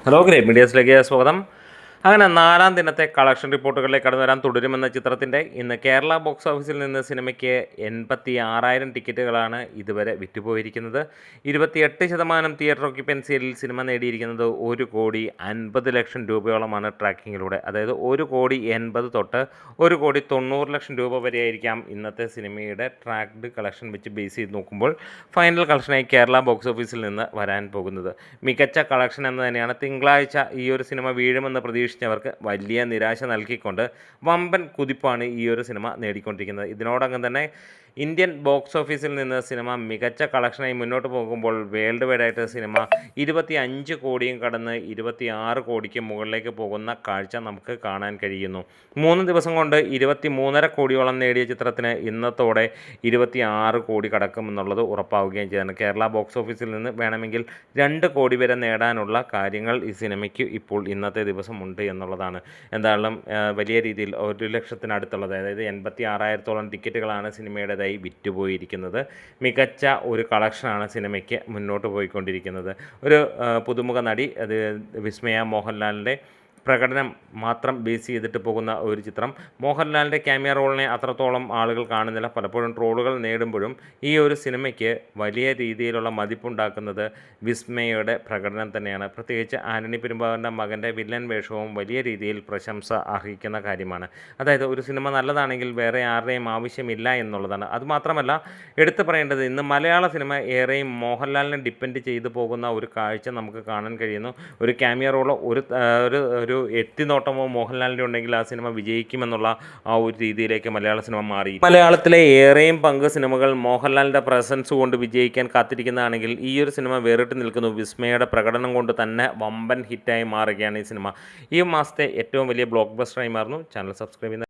Hello great മീഡിയസിലേക്ക് സ്വാഗതം. അങ്ങനെ 4-ാം ദിനത്തെ collection റിപ്പോർട്ടുകളിലേക്ക് കടന്നു വരാൻ തുടരുമെന്ന ചിത്രത്തിൻ്റെ ഇന്ന് കേരള ബോക്സ് ഓഫീസിൽ നിന്ന് സിനിമയ്ക്ക് 86,000 ടിക്കറ്റുകളാണ് ഇതുവരെ വിറ്റുപോയിരിക്കുന്നത്. 28% തിയേറ്റർ ഓക്യുപ്പൻസിയിൽ സിനിമ നേടിയിരിക്കുന്നത് 1,50,00,000 രൂപയോളമാണ് ട്രാക്കിങ്ങിലൂടെ. അതായത് 1,80,00,000 തൊട്ട് 1,90,00,000 രൂപ വരെയായിരിക്കാം ഇന്നത്തെ സിനിമയുടെ ട്രാക്ഡ് കളക്ഷൻ വെച്ച് ബേസ് ചെയ്ത് നോക്കുമ്പോൾ ഫൈനൽ കളക്ഷനായി കേരള ബോക്സ് ഓഫീസിൽ നിന്ന് വരാൻ പോകുന്നത്. മികച്ച കളക്ഷൻ എന്ന് തന്നെയാണ് തിങ്കളാഴ്ച ഈ ഒരു സിനിമ വീഴുമെന്ന് പ്രതീക്ഷിച്ചവർക്ക് വലിയ നിരാശ നൽകിക്കൊണ്ട് വമ്പൻ കുതിപ്പാണ് ഈ ഒരു സിനിമ നേടിക്കൊണ്ടിരിക്കുന്നത്. ഇതിനോടകം തന്നെ ഇന്ത്യൻ ബോക്സ് ഓഫീസിൽ നിന്ന് സിനിമ മികച്ച കളക്ഷനായി മുന്നോട്ട് പോകുമ്പോൾ വേൾഡ് വൈഡായിട്ട് സിനിമ 25 കോടിയും കടന്ന് 26 കോടിക്ക് മുകളിലേക്ക് പോകുന്ന കാഴ്ച നമുക്ക് കാണാൻ കഴിയുന്നു. 3 ദിവസം കൊണ്ട് 23.5 കോടിയോളം നേടിയ ചിത്രത്തിന് ഇന്നത്തോടെ 26 കോടി കടക്കുമെന്നുള്ളത് ഉറപ്പാവുകയും ചെയ്താണ്. കേരള ബോക്സ് ഓഫീസിൽ നിന്ന് വേണമെങ്കിൽ 2 കോടി വരെ നേടാനുള്ള കാര്യങ്ങൾ ഈ സിനിമയ്ക്ക് ഇപ്പോൾ ഇന്നത്തെ ദിവസം ഉണ്ട് എന്നുള്ളതാണ്. എന്തായാലും വലിയ രീതിയിൽ 1,00,000-ത്തിനടുത്തുള്ളത്, അതായത് 86,000-ഓളം ടിക്കറ്റുകളാണ് സിനിമയുടേതായി വിറ്റുപോയിരിക്കുന്നത്. മികച്ച ഒരു കളക്ഷനാണ് സിനിമയ്ക്ക് മുന്നോട്ട് പോയിക്കൊണ്ടിരിക്കുന്നത്. ഒരു പുതുമുഖ നടി, അത് വിസ്മയ മോഹൻലാലിൻ്റെ പ്രകടനം മാത്രം ബേസ് ചെയ്തിട്ട് പോകുന്ന ഒരു ചിത്രം. മോഹൻലാലിൻ്റെ ക്യാമിയ റോളിനെ അത്രത്തോളം ആളുകൾ കാണുന്നില്ല. പലപ്പോഴും ട്രോളുകൾ നേടുമ്പോഴും ഈ ഒരു സിനിമയ്ക്ക് വലിയ രീതിയിലുള്ള മതിപ്പുണ്ടാക്കുന്നത് വിസ്മയയുടെ പ്രകടനം തന്നെയാണ്. പ്രത്യേകിച്ച് ആൻ്റണി പെരുമ്പാവൂരിൻ്റെ മകൻ്റെ വില്ലൻ വേഷവും വലിയ രീതിയിൽ പ്രശംസ അർഹിക്കുന്ന കാര്യമാണ്. അതായത് ഒരു സിനിമ നല്ലതാണെങ്കിൽ വേറെ ആരുടെയും ആവശ്യമില്ല എന്നുള്ളതാണ്. അതുമാത്രമല്ല, എടുത്തു പറയേണ്ടത് ഇന്ന് മലയാള സിനിമ ഏറെയും മോഹൻലാലിനെ ഡിപ്പെൻഡ് ചെയ്തു പോകുന്ന ഒരു കാഴ്ച നമുക്ക് കാണാൻ കഴിയുന്നു. ഒരു ക്യാമിയ റോളോ ഒരു എത്തിനോട്ടമോ മോഹൻലാലിൻ്റെ ഉണ്ടെങ്കിൽ ആ സിനിമ വിജയിക്കുമെന്നുള്ള ആ ഒരു രീതിയിലേക്ക് മലയാള സിനിമ മാറി. മലയാളത്തിലെ ഏറെയും പങ്ക് സിനിമകൾ മോഹൻലാലിൻ്റെ പ്രസൻസ് കൊണ്ട് വിജയിക്കാൻ കാത്തിരിക്കുന്നതാണെങ്കിൽ ഈ ഒരു സിനിമ വേറിട്ട് നിൽക്കുന്നു. വിസ്മയയുടെ പ്രകടനം കൊണ്ട് തന്നെ വമ്പൻ ഹിറ്റായി മാറുകയാണ് ഈ സിനിമ. ഈ മാസത്തെ ഏറ്റവും വലിയ ബ്ലോക്ക് ബസ്റ്ററായി മാറുന്നു. ചാനൽ സബ്സ്ക്രൈബ് ചെയ്യുന്ന